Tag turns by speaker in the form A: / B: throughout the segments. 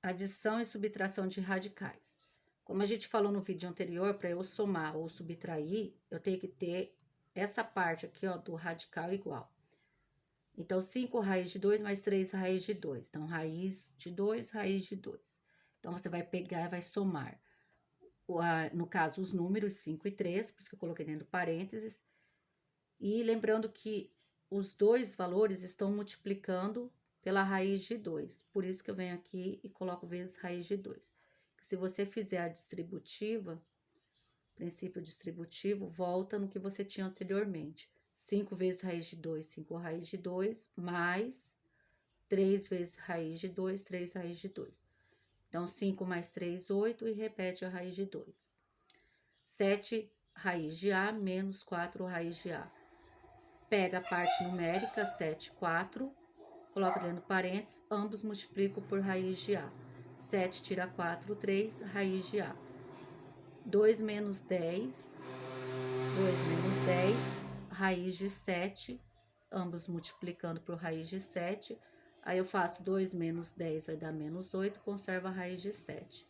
A: Adição e subtração de radicais. Como a gente falou no vídeo anterior, para eu somar ou subtrair, eu tenho que ter essa parte aqui, ó, do radical igual. Então, 5 raiz de 2 mais 3 raiz de 2. Então, raiz de 2, raiz de 2. Então, você vai pegar e vai somar, no caso, os números 5 e 3, por isso que eu coloquei dentro do parênteses. E lembrando que os dois valores estão multiplicando pela raiz de 2. Por isso que eu venho aqui e coloco vezes raiz de 2. Se você fizer a distributiva, princípio distributivo, volta no que você tinha anteriormente. 5 vezes raiz de 2, 5 raiz de 2, mais 3 vezes raiz de 2, 3 raiz de 2. Então, 5 mais 3, 8, e repete a raiz de 2. 7 raiz de A menos 4 raiz de A. Pega a parte numérica, 7, 4, coloca dentro do parênteses, ambos multiplicam por raiz de A. 7 tira 4, 3, raiz de A. 2 menos 10, 2 menos 10, raiz de 7, ambos multiplicando por raiz de 7. Aí eu faço 2 menos 10 vai dar menos 8, conserva a raiz de 7.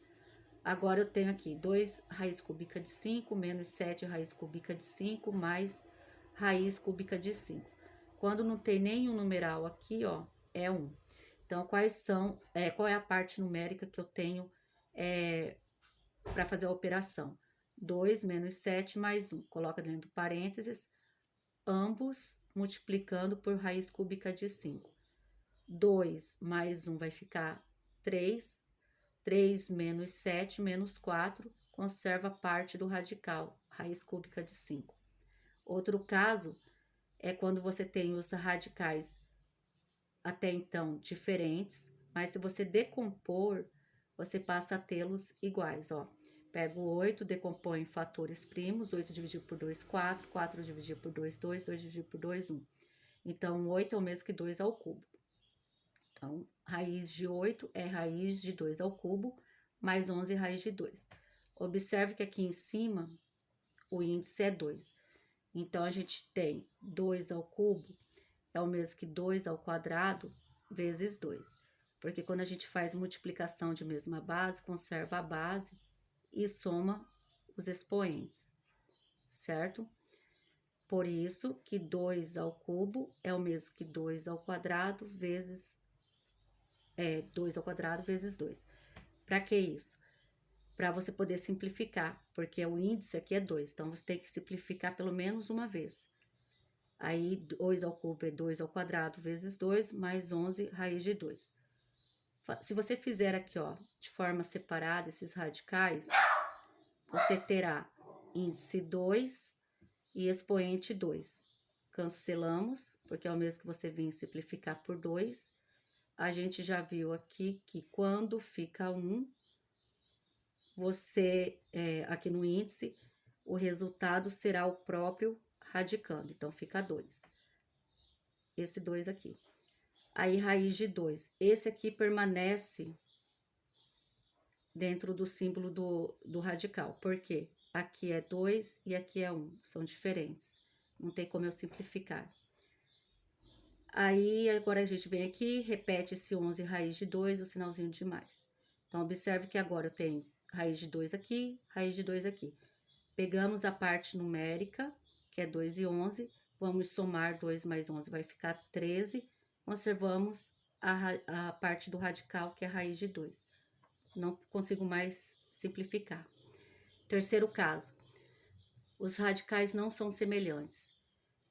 A: Agora eu tenho aqui 2 raiz cúbica de 5, menos 7 raiz cúbica de 5, mais raiz cúbica de 5. Quando não tem nenhum numeral aqui, ó, é 1. Então, qual é a parte numérica que eu tenho para fazer a operação? 2 menos 7 mais 1. Coloca dentro do parênteses, ambos multiplicando por raiz cúbica de 5. 2 mais 1 vai ficar 3. 3 menos 7 menos 4, conserva parte do radical, raiz cúbica de 5. Outro caso é quando você tem os radicais até então diferentes, mas se você decompor, você passa a tê-los iguais, ó. Pego 8, decompõe em fatores primos, 8 dividido por 2, 4, 4 dividido por 2, 2, 2 dividido por 2, 1. Então, 8 é o mesmo que 2 ao cubo. Então, raiz de 8 é raiz de 2 ao cubo, mais 11 raiz de 2. Observe que aqui em cima, o índice é 2. Então, a gente tem 2 ao cubo, é o mesmo que 2 ao quadrado, vezes 2. Porque quando a gente faz multiplicação de mesma base, conserva a base e soma os expoentes, certo? Por isso que 2 ao cubo é o mesmo que 2 ao quadrado vezes 2 ao quadrado vezes 2. Para que isso? Para você poder simplificar, porque o índice aqui é 2, então você tem que simplificar pelo menos uma vez. Aí, 2 ao cubo é 2 ao quadrado vezes 2, mais 11 raiz de 2. Se você fizer aqui, ó, de forma separada esses radicais, você terá índice 2 e expoente 2. Cancelamos, porque é o mesmo que você vir simplificar por 2. A gente já viu aqui que quando fica 1, aqui no índice, o resultado será o próprio radicando. Então, fica 2. Esse 2 aqui. Aí, raiz de 2. Esse aqui permanece dentro do símbolo do radical. Por quê? Aqui é 2 e aqui é 1. São diferentes. Não tem como eu simplificar. Aí, agora a gente vem aqui, repete esse 11 raiz de 2, o sinalzinho de mais. Então, observe que agora eu tenho raiz de 2 aqui, raiz de 2 aqui. Pegamos a parte numérica, que é 2 e 11, vamos somar 2 mais 11, vai ficar 13. Conservamos a parte do radical, que é a raiz de 2. Não consigo mais simplificar. Terceiro caso, os radicais não são semelhantes.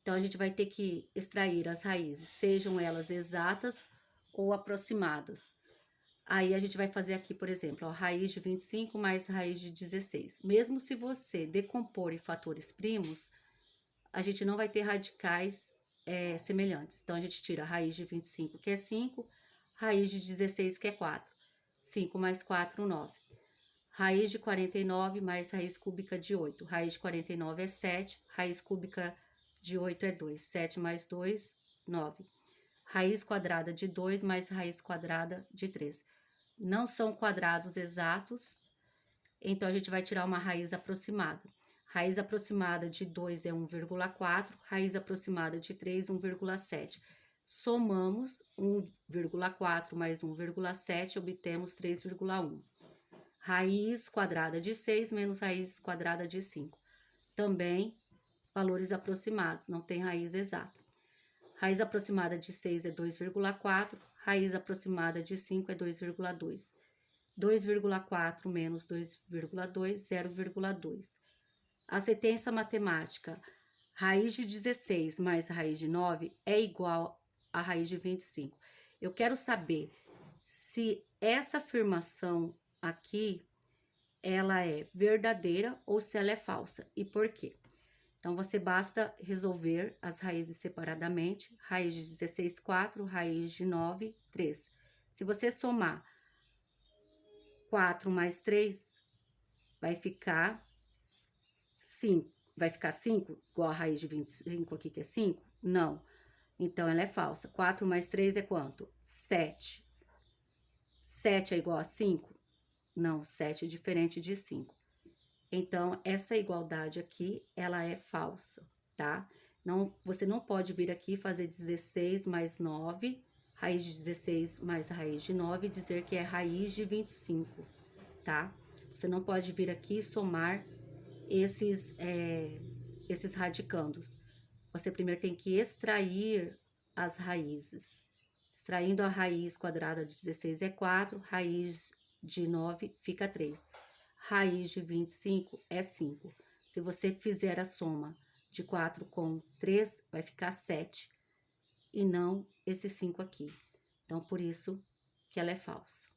A: Então, a gente vai ter que extrair as raízes, sejam elas exatas ou aproximadas. Aí, a gente vai fazer aqui, por exemplo, ó, raiz de 25 mais raiz de 16. Mesmo se você decompor em fatores primos, a gente não vai ter radicais semelhantes. Então, a gente tira a raiz de 25, que é 5, raiz de 16, que é 4. 5 mais 4, 9. Raiz de 49 mais raiz cúbica de 8. Raiz de 49 é 7, raiz cúbica de 8 é 2. 7 mais 2, 9. Raiz quadrada de 2 mais raiz quadrada de 3. Não são quadrados exatos, então a gente vai tirar uma raiz aproximada. Raiz aproximada de 2 é 1,4, raiz aproximada de 3, 1,7. somamos 1,4 mais 1,7, obtemos 3,1. Raiz quadrada de 6 menos raiz quadrada de 5. Também valores aproximados, não tem raiz exata. Raiz aproximada de 6 é 2,4, raiz aproximada de 5 é 2,2. 2,4 menos 2,2, 0,2. A sentença matemática, raiz de 16 mais raiz de 9 é igual a raiz de 25. Eu quero saber se essa afirmação aqui, ela é verdadeira ou se ela é falsa e por quê. Então, você basta resolver as raízes separadamente. Raiz de 16, 4, raiz de 9, 3. Se você somar 4 mais 3, vai ficar 5. Vai ficar 5, igual a raiz de 25 aqui, que é 5? Não. Então, ela é falsa. 4 mais 3 é quanto? 7. 7 é igual a 5? Não, 7 é diferente de 5. Então, essa igualdade aqui, ela é falsa, tá? Não, você não pode vir aqui fazer 16 mais 9, raiz de 16 mais raiz de 9, e dizer que é raiz de 25, tá? Você não pode vir aqui e somar esses radicandos. Você primeiro tem que extrair as raízes. Extraindo a raiz quadrada de 16 é 4, raiz de 9 fica 3. Raiz de 25 é 5. Se você fizer a soma de 4 com 3, vai ficar 7. E não esse 5 aqui. Então, por isso que ela é falsa.